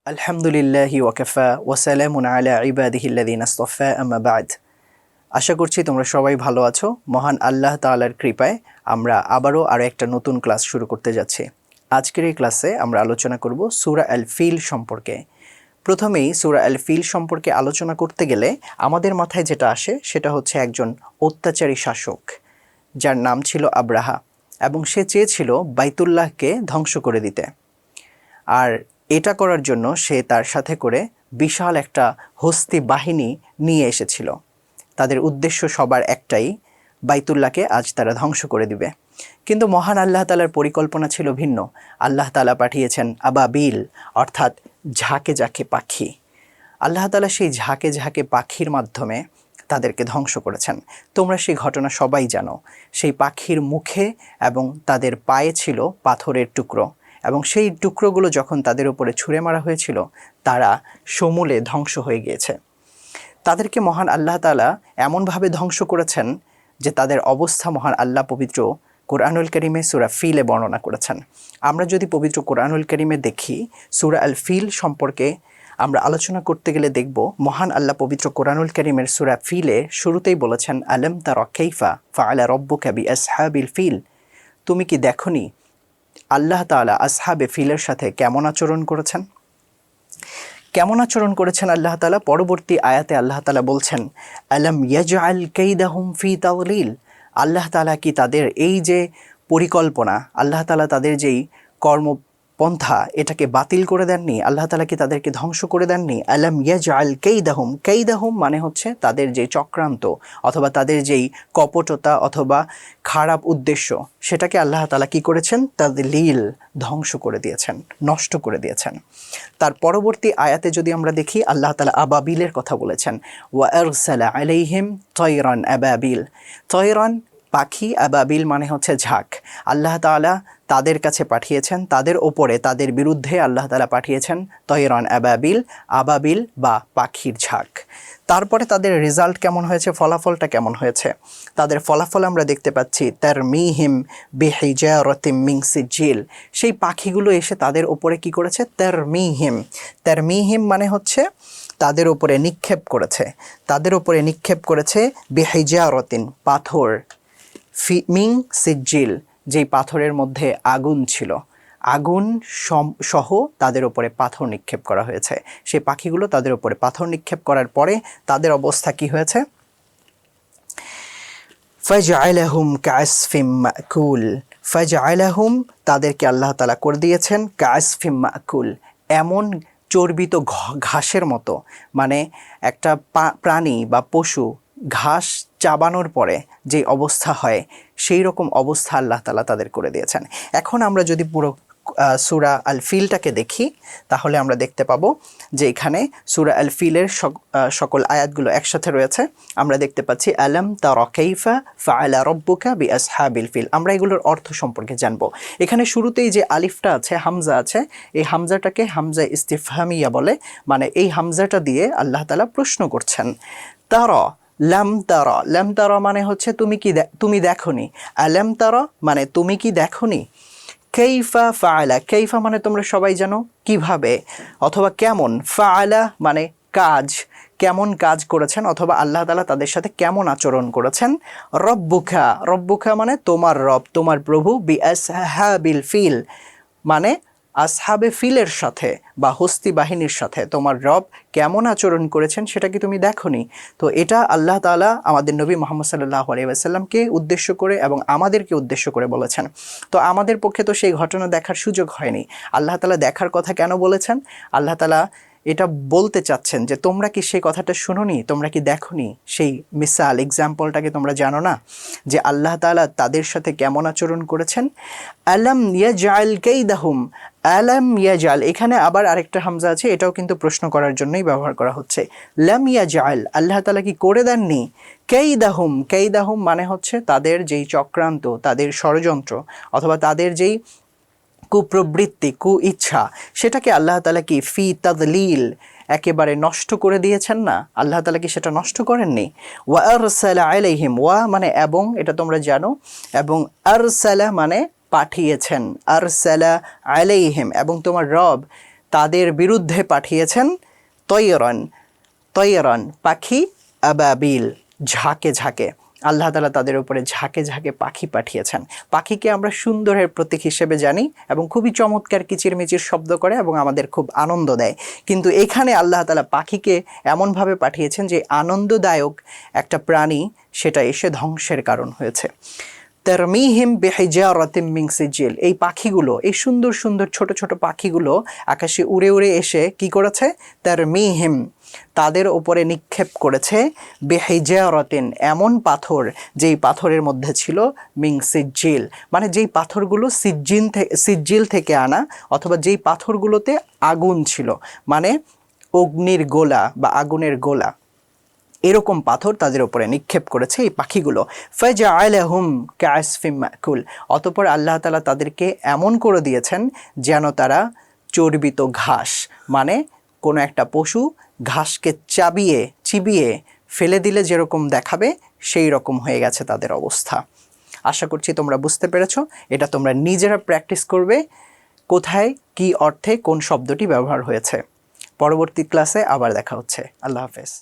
আলহামদুলিল্লাহি ওয়াকাফা ওয়াসালামুন আলা ইবাদিহিল্লাযিনা ইসতাফা আম্মা বা'দ। আশা করছি তোমরা সবাই ভালো আছো। মহান আল্লাহ তাআলার কৃপায় আমরা আবারও আরও একটা নতুন ক্লাস শুরু করতে যাচ্ছি। আজকের এই ক্লাসে আমরা আলোচনা করব সূরা আল ফিল সম্পর্কে। প্রথমেই সূরা আল ফিল সম্পর্কে আলোচনা করতে গেলে আমাদের মাথায় যেটা আসে সেটা হচ্ছে একজন অত্যাচারী শাসক যার নাম ছিল আব্রাহা, এবং সে চেয়েছিল বাইতুল্লাহকে ধ্বংস করে দিতে। আর এটা করার জন্য সে তার সাথে করে বিশাল একটা হস্তি বাহিনী নিয়ে এসেছিল। তাদের উদ্দেশ্য সবার একটাই, বাইতুল্লাহকে আজ তারা ধ্বংস করে দিবে। কিন্তু মহান আল্লাহ তাআলার পরিকল্পনা ছিল ভিন্ন। আল্লাহ তাআলা পাঠিয়েছেন আবাবিল, অর্থাৎ ঝাঁকে ঝাঁকে পাখি। আল্লাহ তাআলা সেই ঝাঁকে ঝাঁকে পাখির মাধ্যমে তাদেরকে ধ্বংস করেছেন। তোমরা সেই ঘটনা সবাই জানো। সেই পাখির মুখে এবং তাদের পায়ে ছিল পাথরের টুকরো, এবং সেই টুকরোগুলো যখন তাদের উপরে ছুঁড়ে মারা হয়েছিল তারা সমূলে ধ্বংস হয়ে গিয়েছে। তাদেরকে মহান আল্লাহ তাআলা এমনভাবে ধ্বংস করেছেন যে তাদের অবস্থা মহান আল্লাহ পবিত্র কোরআনুল কারীমে সূরা ফিলে বর্ণনা করেছেন। আমরা যদি পবিত্র কোরআনুল কারীমে দেখি, সূরা আল ফিল সম্পর্কে আমরা আলোচনা করতে গেলে দেখব মহান আল্লাহ পবিত্র কোরআনুল কারীমের সূরা ফিলে শুরুতেই বলেছেন আলাম তারা কাইফা ফাআলা রাব্বুকা বিআসহাবিল ফিল। তুমি কি দেখোনি আল্লাহ তাআলা আসহাবে ফিলের সাথে কেমন আচরণ করেছেন? কেমন আচরণ করেছেন আল্লাহ তাআলা? পরবর্তী আয়াতে আল্লাহ তাআলা বলছেন আলাম ইয়াজআল কাইদাহুম ফি তাওলিল। আল্লাহ তাআলা কি তাদের এই যে পরিকল্পনা, আল্লাহ তাআলা তাদের যেই কর্মপন্থা এটাকে বাতিল করে দেননি? আল্লাহ তাআলা কি তাদেরকে ধ্বংস করে দেননি? আলাম ইয়াজআল কাইদাহুম, কাইদাহুম মানে হচ্ছে তাদের যে চক্রান্ত অথবা তাদের যেই কপটতা অথবা খারাপ উদ্দেশ্য, সেটাকে আল্লাহ তাআলা কি করেছেন? তাদলীল, ধ্বংস করে দিয়েছেন, নষ্ট করে দিয়েছেন। তার পরবর্তী আয়াতে যদি আমরা দেখি, আল্লাহ তাআলা আবাবিলের কথা বলেছেন ওয়া আরসালা আলাইহিম তায়রান আবাবিল। তায়রান পাখি, আবাবিল মানে হচ্ছে ঝাঁক। আল্লাহ তাআলা তাদের কাছে পাঠিয়েছেন, তাদের ওপরে তাদের বিরুদ্ধে আল্লাহ তাআলা পাঠিয়েছেন তায়রান আবাবিল, আবাবিল বা পাখির ঝাঁক। তারপরে তাদের রেজাল্ট কেমন হয়েছে, ফলাফলটা কেমন হয়েছে? তাদের ফলাফল আমরা দেখতে পাচ্ছি তারমিহিম বিহিজারাতিম মিন সিজিল। সেই পাখিগুলো এসে তাদের ওপরে কি করেছে? তারমিহিম, তারমিহিম মানে হচ্ছে তাদের ওপরে নিক্ষেপ করেছে, তাদের ওপরে নিক্ষেপ করেছে বিহিজারাতিন, পাথর, মিন সিজিল, যেই পাথরের মধ্যে আগুন ছিল, আগুন সহ তাদের উপরে পাথর নিক্ষেপ করা হয়েছে। সেই পাখিগুলো তাদের উপরে পাথর নিক্ষেপ করার পরে তাদের অবস্থা কি হয়েছে? ফাজআলাহুম কাআসফিম মাকুল। ফাজআলাহুম, তাদেরকে আল্লাহ তাআলা করে দিয়েছেন কাআসফিম মাকুল, এমন চর্বিত ঘাসের মতো। মানে একটা প্রাণী বা পশু ঘাস চাবানোর পরে যে অবস্থা হয়, সেই রকম অবস্থা আল্লাহ তাআলা তাদের করে দিয়েছেন। এখন আমরা যদি পুরো সূরা আল ফিলটাকে দেখি, তাহলে আমরা দেখতে পাবো যে এখানে সূরা আল ফিলের সকল আয়াতগুলো একসাথে রয়েছে। আমরা দেখতে পাচ্ছি আলাম তারা কাইফা ফাআলা রাব্বুকা বিআসহাবিল ফিল। আমরা এগুলোর অর্থ সম্পর্কে জানবো। এখানে শুরুতেই যে আলিফটা আছে, হামজা আছে, এই হামজাটাকে হামজা ইস্তিফহামিয়া বলে। মানে এই হামজাটা দিয়ে আল্লাহ তাআলা প্রশ্ন করছেন। তারা, লাম তারা, লাম তারা মানে হচ্ছে তুমি দেখোনি। আলাম তারা মানে তুমি কি দেখোনি। কাইফা ফাআলা, কাইফা মানে তোমরা সবাই জানো কিভাবে অথবা কেমন। ফাআলা মানে কাজ, কেমন কাজ করেছেন অথবা আল্লাহ তাআলা তাদের সাথে কেমন আচরণ করেছেন। রব্বুকা, রব্বুকা মানে তোমার রব, তোমার প্রভু। বিআসহাবিল ফিল মানে আসহাবে ফিলের সাথে বা হস্তি বাহিনীর সাথে তোমার রব কেমন আচরণ করেছেন সেটা কি তুমি দেখোনি? তো এটা আল্লাহ তাআলা আমাদের নবী মুহাম্মদ সাল্লাল্লাহু আলাইহি ওয়াসাল্লামকে উদ্দেশ্য করে এবং আমাদেরকে উদ্দেশ্য করে বলেছেন। তো আমাদের পক্ষে তো সেই ঘটনা দেখার সুযোগ হয়নি। আল্লাহ তাআলা দেখার কথা কেন বলেছেন? আল্লাহ তাআলা এটা বলতে চাচ্ছেন যে তোমরা কি সেই কথাটা শুনোনি, তোমরা কি দেখোনি? সেই মিসাল, এক্সাম্পলটাকে তোমরা জানো না যে আল্লাহ তাআলা তাদের সাথে কেমন আচরণ করেছেন? আলাম ইয়াজআল কাইদাহুম, আলাম ইয়াজআল, এখানে আবার আরেকটা হামজা আছে, এটাও কিন্তু প্রশ্ন করার জন্যই ব্যবহার করা হচ্ছে। লাম ইয়াজআল, আল্লাহ তাআলা কি করে দেননি? কাইদাহুম, কাইদাহুম মানে হচ্ছে তাদের যেই চক্রান্ত, তাদের ষড়যন্ত্র অথবা তাদের যেই কুপ্রবৃত্তি, কু ইচ্ছা, সেটাকে আল্লাহ তাআলা কি ফি তাদলীল, একেবারে নষ্ট করে দিয়েছেন না? আল্লাহ তাআলা কি সেটা নষ্ট করেননি? ওয়া আরসালা আলাইহিম, ওয়া মানে এবং, এটা তোমরা জানো, এবং আরসালা মানে পাঠিয়েছেন। আরসালা আলাইহিম, এবং তোমার রব তাদের বিরুদ্ধে পাঠিয়েছেন তৈরন, তৈরন পাখি, আবাবিল ঝাঁকে ঝাঁকে। আল্লাহ তাআলা তাদের উপরে ঝাঁকে ঝাঁকে পাখি পাঠিয়েছেন। পাখিকে আমরা সুন্দরের প্রতীক হিসেবে জানি এবং খুবই চমৎকার কিচিরমিচির শব্দ করে এবং আমাদের খুব আনন্দ দেয়, কিন্তু এখানে আল্লাহ তাআলা পাখিকে এমনভাবে পাঠিয়েছেন যে আনন্দদায়ক একটা প্রাণী সেটা এসে ধ্বংসের কারণ হয়েছে। তারমিহিম বিহিজারাতিম মিন সিজিল, এই পাখিগুলো, এই সুন্দর সুন্দর ছোট ছোট পাখিগুলো আকাশে উড়ে উড়ে এসে কি করেছে? তারমিহিম তাদের ওপরে নিক্ষেপ করেছে বিহিজারাতিন এমন পাথর যেই পাথরের মধ্যে ছিল মিন সিজিল, মানে যেই পাথরগুলো সিজিল থেকে আনা, অথবা যেই পাথরগুলোতে আগুন ছিল, মানে অগ্নির গোলা বা আগুনের গোলা, এরকম পাথর তাদের উপরে নিক্ষেপ করেছে এই পাখিগুলো। ফাজআলাহুম কাআসফিম মাকুল, অতঃপর আল্লাহ তাআলা তাদেরকে এমন করে দিয়েছেন যেন তারা চর্বিত ঘাস, মানে কোনো একটা পশু ঘাসকে চিবিয়ে ফেলে দিলে যেরকম দেখাবে সেই রকম হয়ে গেছে তাদের অবস্থা। আশা করছি তোমরা বুঝতে পেরেছো। এটা তোমরা নিজেরা প্র্যাকটিস করবে কোথায় কি অর্থে কোন শব্দটি ব্যবহার হয়েছে। পরবর্তী ক্লাসে আবার দেখা হচ্ছে। আল্লাহ হাফেজ।